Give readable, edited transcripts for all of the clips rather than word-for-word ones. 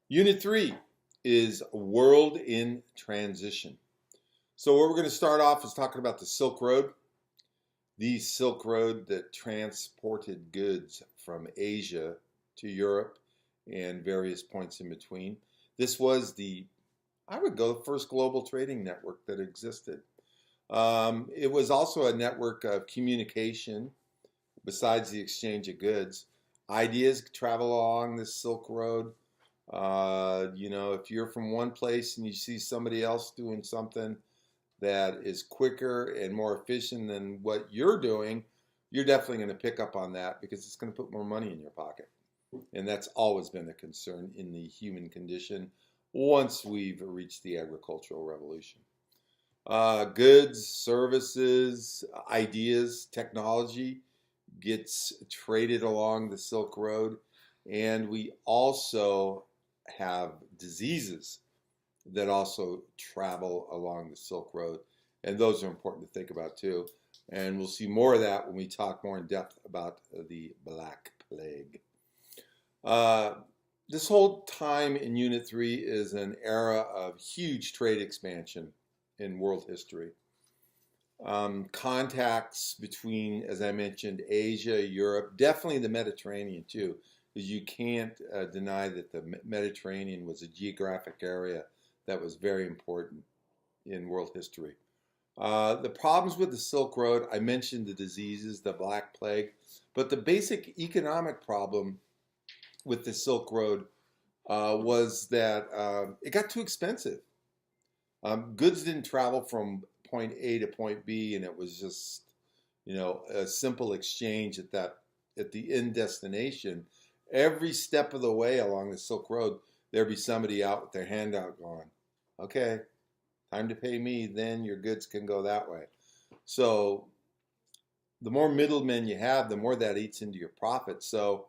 Unit 3 is World in Transition. So what we're going to start off is talking about the Silk Road. The Silk Road that transported goods from Asia to Europe and various points in between. This was I would go, the first global trading network that existed. It was also a network of communication besides the exchange of goods. Ideas travel along the Silk Road. If you're from one place and you see somebody else doing something that is quicker and more efficient than what you're doing, you're definitely going to pick up on that because it's going to put more money in your pocket. And that's always been a concern in the human condition once we've reached the agricultural revolution. Goods, services, ideas, technology gets traded along the Silk Road. And we also have diseases that also travel along the Silk Road. And those are important to think about too. And we'll see more of that when we talk more in depth about the Black Plague. This whole time in Unit 3 is an era of huge trade expansion in world history. Contacts between, as I mentioned, Asia, Europe, definitely the Mediterranean too, because you can't deny that the Mediterranean was a geographic area that was very important in world history. The problems with the Silk Road, I mentioned the diseases, the Black Plague, but the basic economic problem with the Silk Road was that it got too expensive. Goods didn't travel from point A to point B, and it was just, a simple exchange at the end destination. Every step of the way along the Silk Road, there'd be somebody out with their hand out going, okay, time to pay me, then your goods can go that way. So the more middlemen you have, the more that eats into your profit. So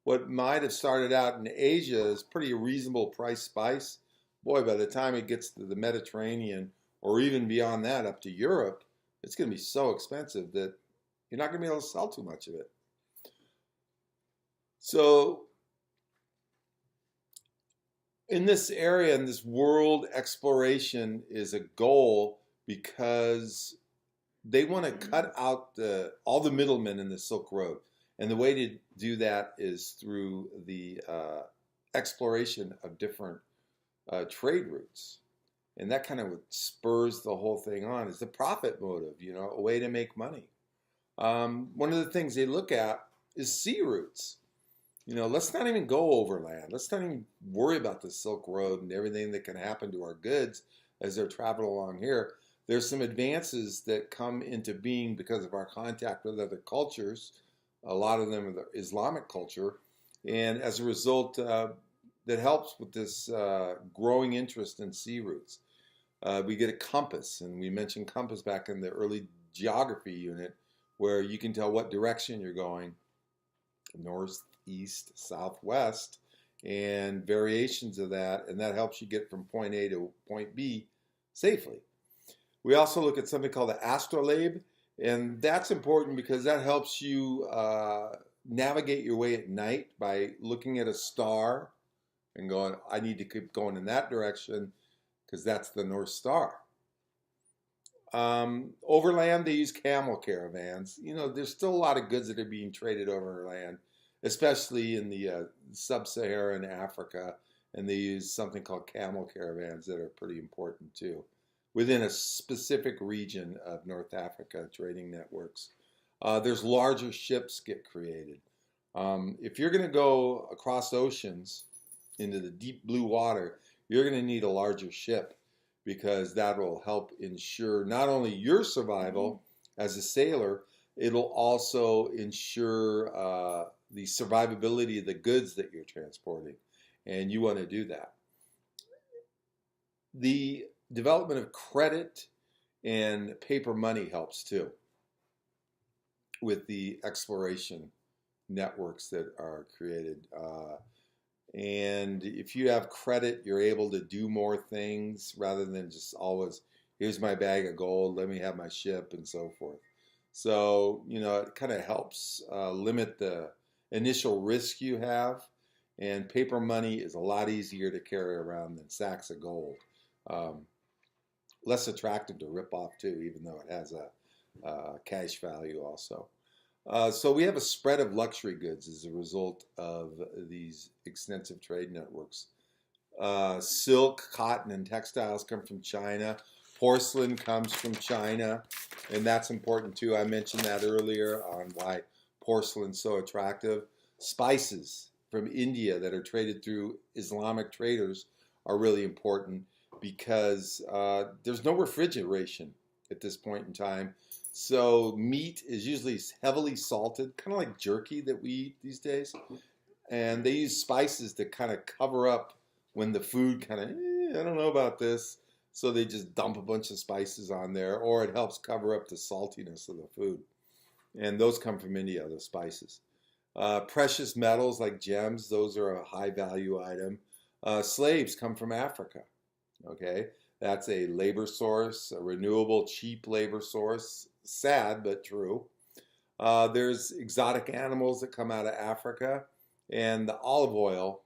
what might have started out in Asia is pretty reasonable price spice. Boy, by the time it gets to the Mediterranean, or even beyond that up to Europe, it's going to be so expensive that you're not going to be able to sell too much of it. So in this area, in this world, exploration is a goal because they want to cut out all the middlemen in the Silk Road. And the way to do that is through the exploration of different trade routes. And that kind of spurs the whole thing on. Is the profit motive, a way to make money. One of the things they look at is sea routes. Let's not even go overland. Let's not even worry about the Silk Road and everything that can happen to our goods as they're traveling along here. There's some advances that come into being because of our contact with other cultures. A lot of them are the Islamic culture. And as a result, that helps with this growing interest in sea routes. We get a compass, and we mentioned compass back in the early geography unit, where you can tell what direction you're going, north, east, southwest, and variations of that, and that helps you get from point A to point B safely. We also look at something called the astrolabe, and that's important because that helps you navigate your way at night by looking at a star and going, I need to keep going in that direction because that's the North Star. Overland, they use camel caravans. There's still a lot of goods that are being traded overland, especially in the sub-Saharan Africa, and they use something called camel caravans that are pretty important too, within a specific region of North Africa trading networks. There's larger ships get created. If you're going to go across oceans into the deep blue water, you're going to need a larger ship because that will help ensure not only your survival as a sailor, it'll also ensure the survivability of the goods that you're transporting, and you want to do that. The development of credit and paper money helps too with the exploration networks that are created. And if you have credit, you're able to do more things rather than just always, here's my bag of gold, let me have my ship, and so forth. So, it kind of helps limit the initial risk you have And paper money is a lot easier to carry around than sacks of gold. Um, Less attractive to rip off too, even though it has a cash value also. So we have a spread of luxury goods as a result of these extensive trade networks. Silk, cotton, and textiles come from China. Porcelain comes from China, and that's important too. I mentioned that earlier on why porcelain's so attractive. Spices from India that are traded through Islamic traders are really important because there's no refrigeration at this point in time. So meat is usually heavily salted, kind of like jerky that we eat these days. And they use spices to kind of cover up when the food kind of, I don't know about this. So they just dump a bunch of spices on there, or it helps cover up the saltiness of the food. And those come from India, those spices. Precious metals like gems, those are a high value item. Slaves come from Africa. Okay, that's a labor source, a renewable, cheap labor source. Sad, but true. There's exotic animals that come out of Africa, and the olive oil,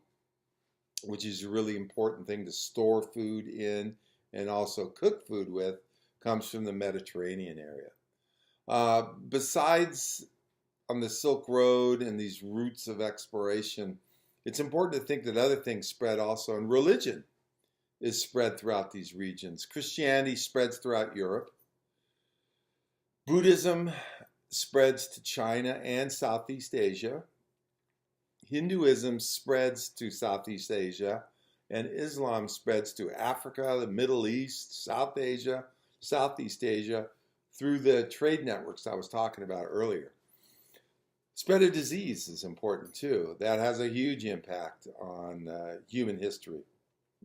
which is a really important thing to store food in and also cook food with, comes from the Mediterranean area. Besides on the Silk Road and these routes of exploration, it's important to think that other things spread also, and religion is spread throughout these regions. Christianity spreads throughout Europe. Buddhism spreads to China and Southeast Asia. Hinduism spreads to Southeast Asia, and Islam spreads to Africa, the Middle East, South Asia, Southeast Asia, through the trade networks I was talking about earlier. Spread of disease is important too. That has a huge impact on human history.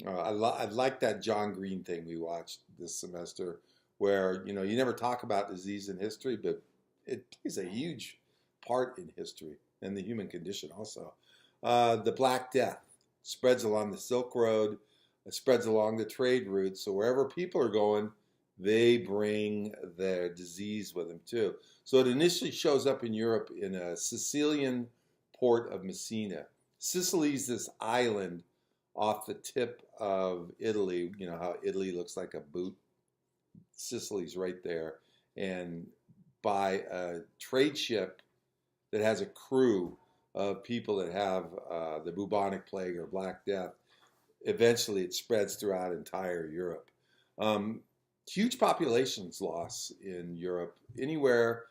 I like that John Green thing we watched this semester, where you never talk about disease in history, but it plays a huge part in history and the human condition also. The Black Death spreads along the Silk Road, it spreads along the trade routes. So wherever people are going, they bring their disease with them too. So it initially shows up in Europe in a Sicilian port of Messina. Sicily's this island off the tip of Italy. You know how Italy looks like a boot? Sicily's right there. And by a trade ship that has a crew of people that have the bubonic plague or Black Death, eventually it spreads throughout entire Europe. Huge populations loss in Europe. Anywhere,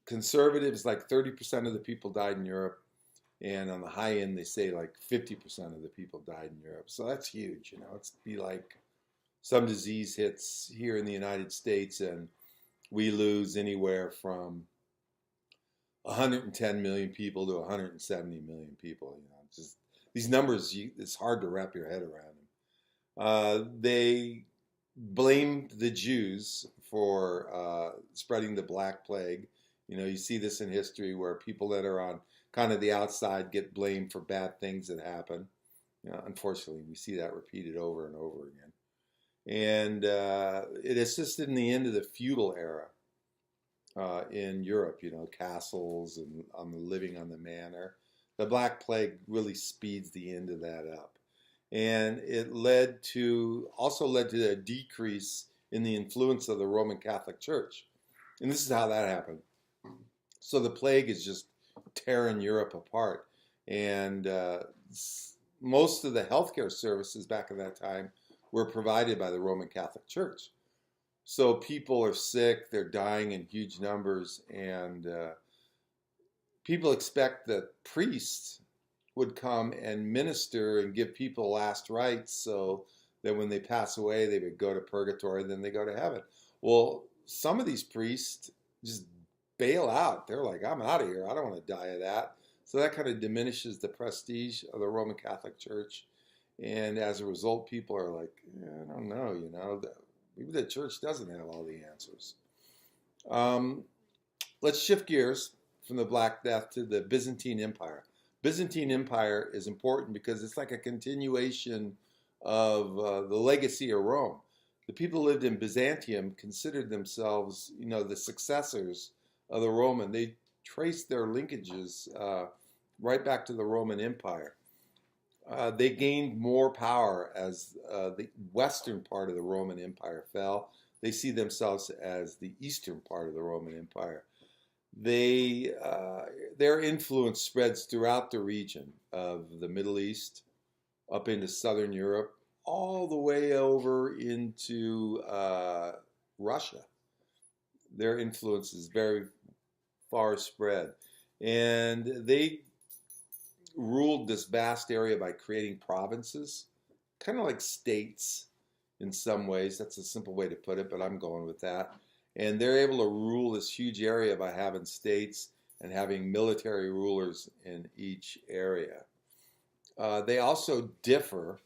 conservatives, like 30% of the people died in Europe. And on the high end, they say like 50% of the people died in Europe. So that's huge. It's be like some disease hits here in the United States and we lose anywhere from 110 million people to 170 million people. Just these numbers, it's hard to wrap your head around them. They blamed the Jews for spreading the Black Plague. You see this in history where people that are on kind of the outside get blamed for bad things that happen. Unfortunately, we see that repeated over and over again. And it assisted in the end of the feudal era in Europe, castles and living on the manor. The Black Plague really speeds the end of that up. And it also led to a decrease in the influence of the Roman Catholic Church. And this is how that happened. So the plague is just tearing Europe apart. And most of the healthcare services back at that time were provided by the Roman Catholic Church. So people are sick, they're dying in huge numbers, and people expect that priests would come and minister and give people last rites so that when they pass away, they would go to purgatory, then they go to heaven. Well, some of these priests just bail out. They're like, I'm out of here. I don't want to die of that. So that kind of diminishes the prestige of the Roman Catholic Church. And as a result, people are like, I don't know, maybe the church doesn't have all the answers. Let's shift gears from the Black Death to the Byzantine Empire. Byzantine Empire is important because it's like a continuation of the legacy of Rome. The people who lived in Byzantium considered themselves, the successors of the Roman. They traced their linkages right back to the Roman Empire. They gained more power as the western part of the Roman Empire fell. They see themselves as the eastern part of the Roman Empire. They their influence spreads throughout the region of the Middle East, up into southern Europe, all the way over into Russia. Their influence is very far spread, and they ruled this vast area by creating provinces, kind of like states in some ways. That's a simple way to put it, but I'm going with that. And they're able to rule this huge area by having states and having military rulers in each area. They also differ.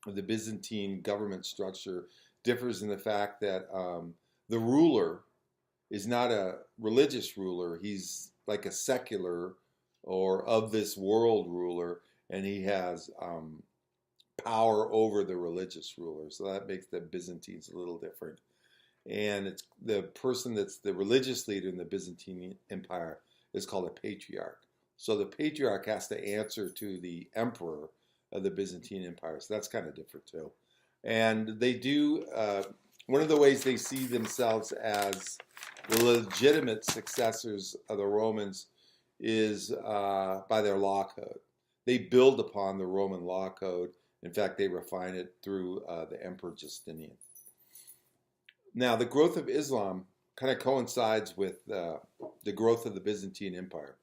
The Byzantine government structure differs in the fact that the ruler is not a religious ruler. He's like a secular or of this world ruler, and he has power over the religious ruler. So that makes the Byzantines a little different. And it's the person that's the religious leader in the Byzantine Empire is called a patriarch. So the patriarch has to answer to the emperor of the Byzantine Empire. So that's kind of different too. And they do, one of the ways they see themselves as the legitimate successors of the Romans is by their law code. They build upon the Roman law code. In fact, they refine it through the Emperor Justinian. Now, the growth of Islam kind of coincides with the growth of the Byzantine Empire.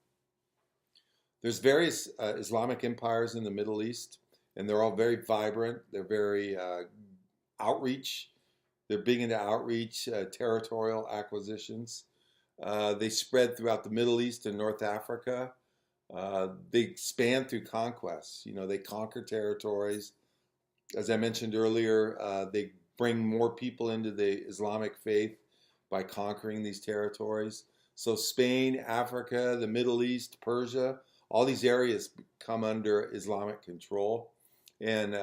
There's various Islamic empires in the Middle East, and they're all very vibrant. They're very outreach. They're big into outreach, territorial acquisitions. They spread throughout the Middle East and North Africa. They expand through conquests. You know, they conquer territories. As I mentioned earlier, they bring more people into the Islamic faith by conquering these territories. So Spain, Africa, the Middle East, Persia, all these areas come under Islamic control. And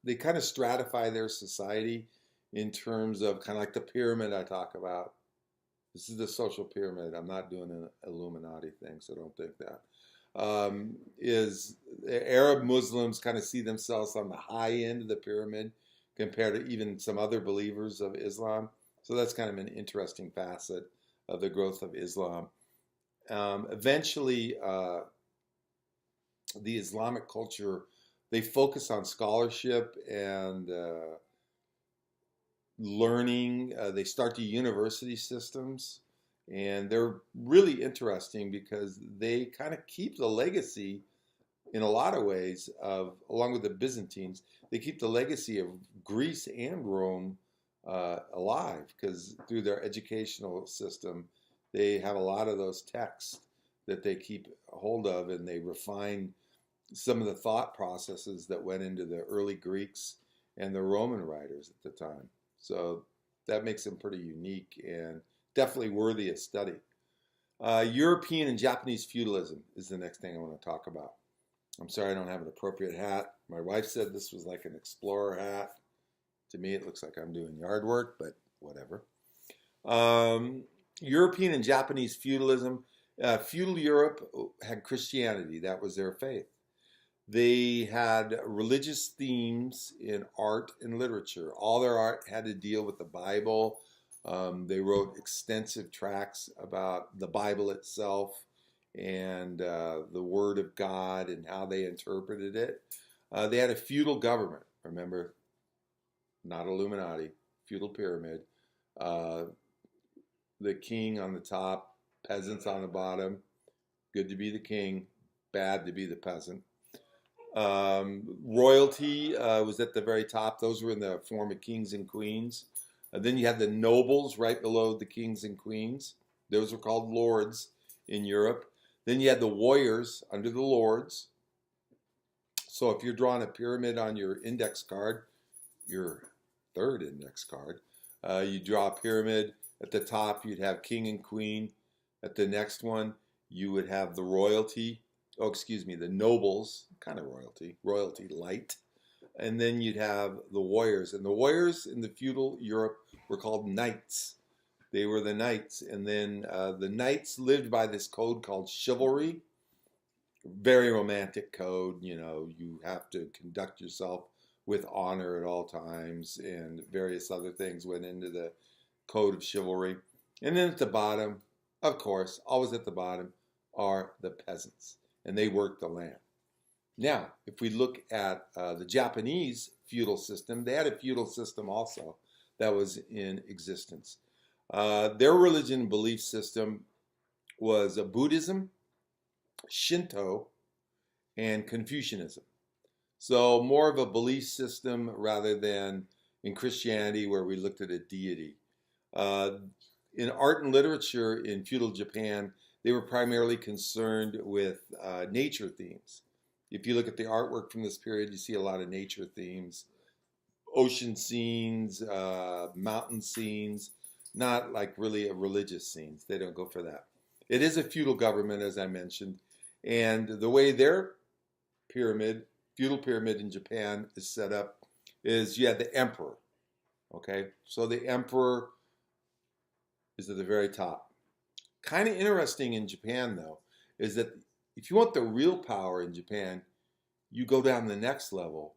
they kind of stratify their society in terms of kind of like the pyramid I talk about. This is the social pyramid. I'm not doing an Illuminati thing, so don't think that. Is Arab Muslims kind of see themselves on the high end of the pyramid compared to even some other believers of Islam. So that's kind of an interesting facet of the growth of Islam. Eventually, the Islamic culture, they focus on scholarship and learning. They start the university systems, and they're really interesting because they kind of keep the legacy in a lot of ways of, along with the Byzantines, they keep the legacy of Greece and Rome alive, because through their educational system, they have a lot of those texts that they keep hold of, and they refine some of the thought processes that went into the early Greeks and the Roman writers at the time. So that makes them pretty unique and definitely worthy of study. European and Japanese feudalism is the next thing I want to talk about. I'm sorry I don't have an appropriate hat. My wife said this was like an explorer hat. To me, it looks like I'm doing yard work, but whatever. European and Japanese feudalism. Feudal Europe had Christianity. That was their faith. They had religious themes in art and literature. All their art had to deal with the Bible. They wrote extensive tracts about the Bible itself and the Word of God and how they interpreted it. They had a feudal government, remember, not Illuminati, feudal pyramid. The king on the top, peasants on the bottom. Good to be the king, bad to be the peasant. Royalty was at the very top. Those were in the form of kings and queens. Then you had the nobles right below the kings and queens. Those were called lords in Europe. Then you had the warriors under the lords. So if you're drawing a pyramid on your index card, your third index card, you draw a pyramid. At the top, you'd have king and queen. At the next one, you would have the royalty. Oh, excuse me, the nobles, kind of royalty, royalty light. And then you'd have the warriors. And the warriors in the feudal Europe were called knights. They were the knights. And then the knights lived by this code called chivalry, Very romantic code. You know, you have to conduct yourself with honor at all times, and various other things went into the code of chivalry. And then at the bottom, of course, always at the bottom, are the peasants, and they work the land. Now, if we look at the Japanese feudal system, they had a feudal system also that was in existence. Their religion and belief system was Buddhism, Shinto, and Confucianism. So more of a belief system rather than in Christianity where we looked at a deity. In art and literature in feudal Japan, they were primarily concerned with nature themes. If you look at the artwork from this period, you see a lot of nature themes, ocean scenes, mountain scenes, not like really religious scenes. They don't go for that. It is a feudal government, as I mentioned, and the way their feudal pyramid in Japan is set up is you have the emperor, okay? So the emperor is at the very top. Kind of interesting in Japan, though, is that if you want the real power in Japan, you go down the next level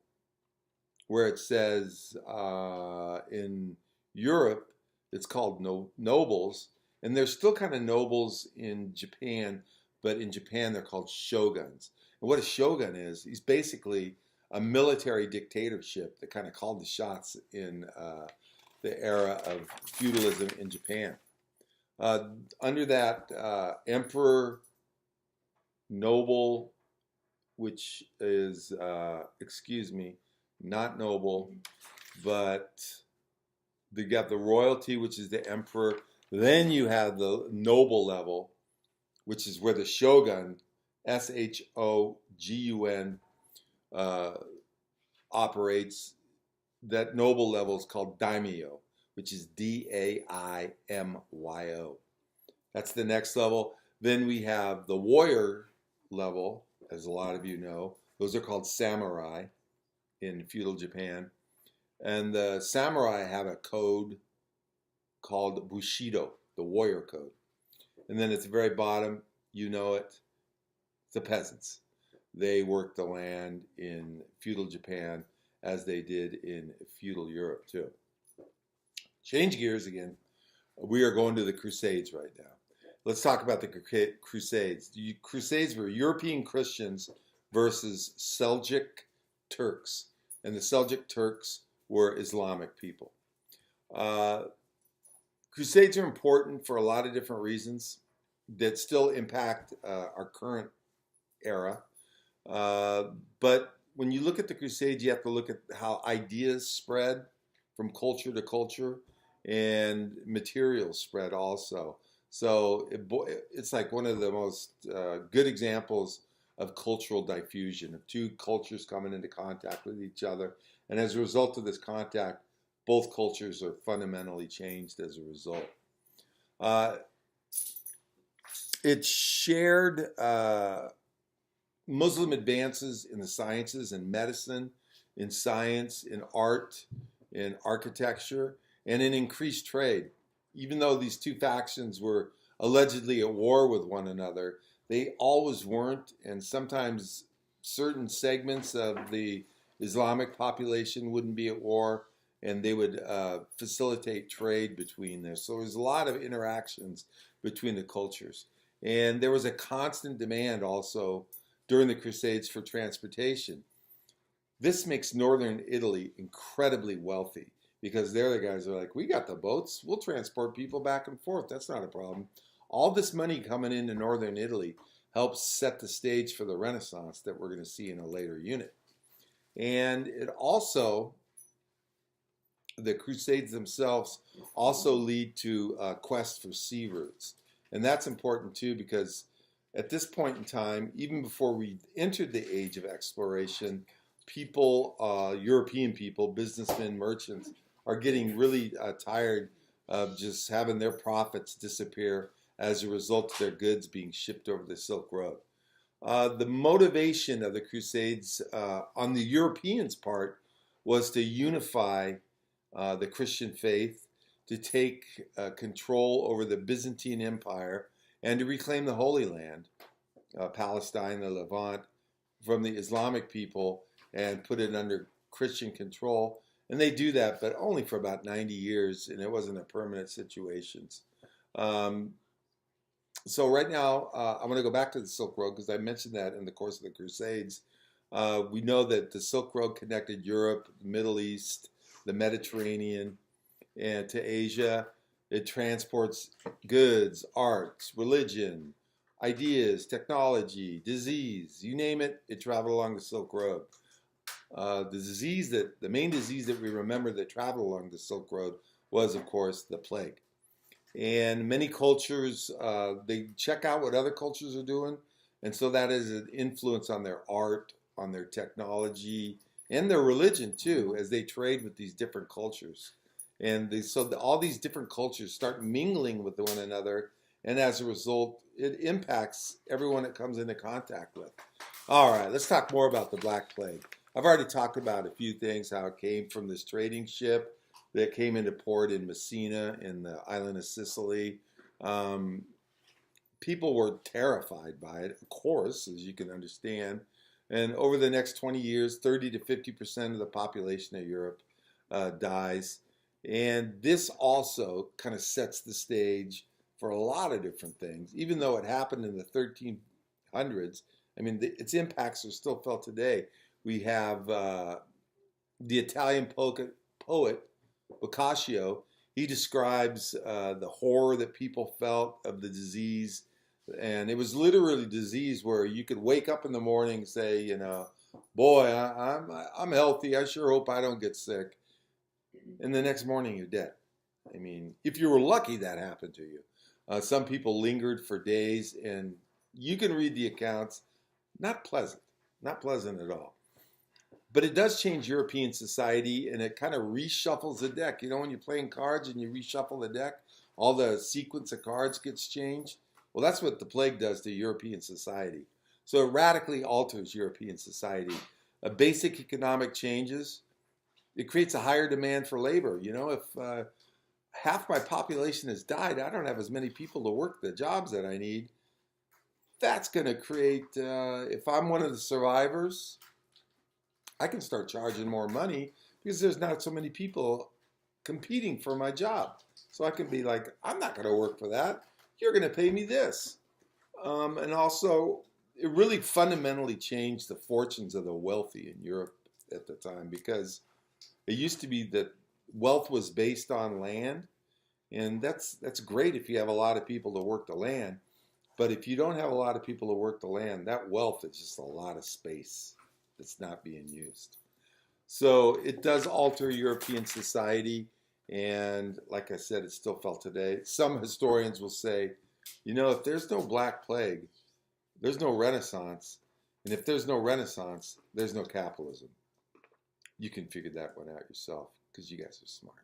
where it says in Europe, it's called nobles, and there's still kind of nobles in Japan, but in Japan they're called shoguns. And what a shogun is, he's basically a military dictatorship that kind of called the shots in the era of feudalism in Japan. Under that emperor, noble, which is, not noble, but you got the royalty, which is the emperor. Then you have the noble level, which is where the shogun, shogun, operates. That noble level is called daimyo, which is daimyo. That's the next level. Then we have the warrior level, as a lot of you know. Those are called samurai in feudal Japan. And the samurai have a code called Bushido, the warrior code. And then at the very bottom, you know it, the peasants. They worked the land in feudal Japan as they did in feudal Europe too. Change gears again. We are going to the Crusades right now. Let's talk about the Crusades. The Crusades were European Christians versus Seljuk Turks. And the Seljuk Turks were Islamic people. Crusades are important for a lot of different reasons that still impact our current era. But when you look at the Crusades, you have to look at how ideas spread from culture to culture and materials spread also. So it's like one of the most good examples of cultural diffusion, of two cultures coming into contact with each other. And as a result of this contact, both cultures are fundamentally changed as a result. It shared Muslim advances in the sciences, in medicine, in science, in art, in architecture, and in increased trade. Even though these two factions were allegedly at war with one another, they always weren't, and sometimes certain segments of the Islamic population wouldn't be at war, and they would facilitate trade between there. So there's a lot of interactions between the cultures. And there was a constant demand also during the Crusades for transportation. This makes northern Italy incredibly wealthy because they're the guys that are like, we got the boats, we'll transport people back and forth, that's not a problem. All this money coming into northern Italy helps set the stage for the Renaissance that we're going to see in a later unit. And it also, the Crusades themselves also lead to a quest for sea routes. And that's important too because at this point in time, even before we entered the age of exploration, people, European people, businessmen, merchants, are getting really tired of just having their profits disappear as a result of their goods being shipped over the Silk Road. The motivation of the Crusades on the Europeans' part was to unify the Christian faith, to take control over the Byzantine Empire, and to reclaim the Holy Land. Palestine, the Levant, from the Islamic people and put it under Christian control. And they do that, but only for about 90 years, and it wasn't a permanent situation. Um, so right now, I'm going to go back to the Silk Road because I mentioned that in the course of the Crusades. We know that the Silk Road connected Europe, the Middle East, the Mediterranean, and to Asia. It transports goods, arts, religion, ideas, technology, disease, you name it, it traveled along the Silk Road. The main disease that we remember that traveled along the Silk Road was, of course, the plague. And many cultures, they check out what other cultures are doing, and so that is an influence on their art, on their technology, and their religion too, as they trade with these different cultures. And all these different cultures start mingling with one another, and as a result, it impacts everyone it comes into contact with. All right, let's talk more about the Black Plague. I've already talked about a few things, how it came from this trading ship that came into port in Messina in the island of Sicily. People were terrified by it, of course, as you can understand. And over the next 20 years, 30 to 50% of the population of Europe dies. And this also kind of sets the stage for a lot of different things. Even though it happened in the 1300s, I mean, its impacts are still felt today. We have the Italian poet Boccaccio. He describes the horror that people felt of the disease. And it was literally disease where you could wake up in the morning and say, you know, boy, I'm healthy. I sure hope I don't get sick. And the next morning you're dead. I mean, if you were lucky, that happened to you. Some people lingered for days, and you can read the accounts. Not pleasant at all. But it does change European society, and it kind of reshuffles the deck. You know, when you're playing cards and you reshuffle the deck, all the sequence of cards gets changed. Well, that's what the plague does to European society. So it radically alters European society. Basic economic changes. It creates a higher demand for labor. You know, if half my population has died, I don't have as many people to work the jobs that I need. That's going to create, if I'm one of the survivors, I can start charging more money because there's not so many people competing for my job. So I can be like, I'm not going to work for that. You're going to pay me this. And also, it really fundamentally changed the fortunes of the wealthy in Europe at the time, because it used to be that wealth was based on land, and that's great if you have a lot of people to work the land. But if you don't have a lot of people to work the land, that wealth is just a lot of space that's not being used. So it does alter European society, and like I said, it's still felt today. Some historians will say, you know, if there's no Black Plague, there's no Renaissance, and if there's no Renaissance, there's no capitalism. You can figure that one out yourself because you guys are smart.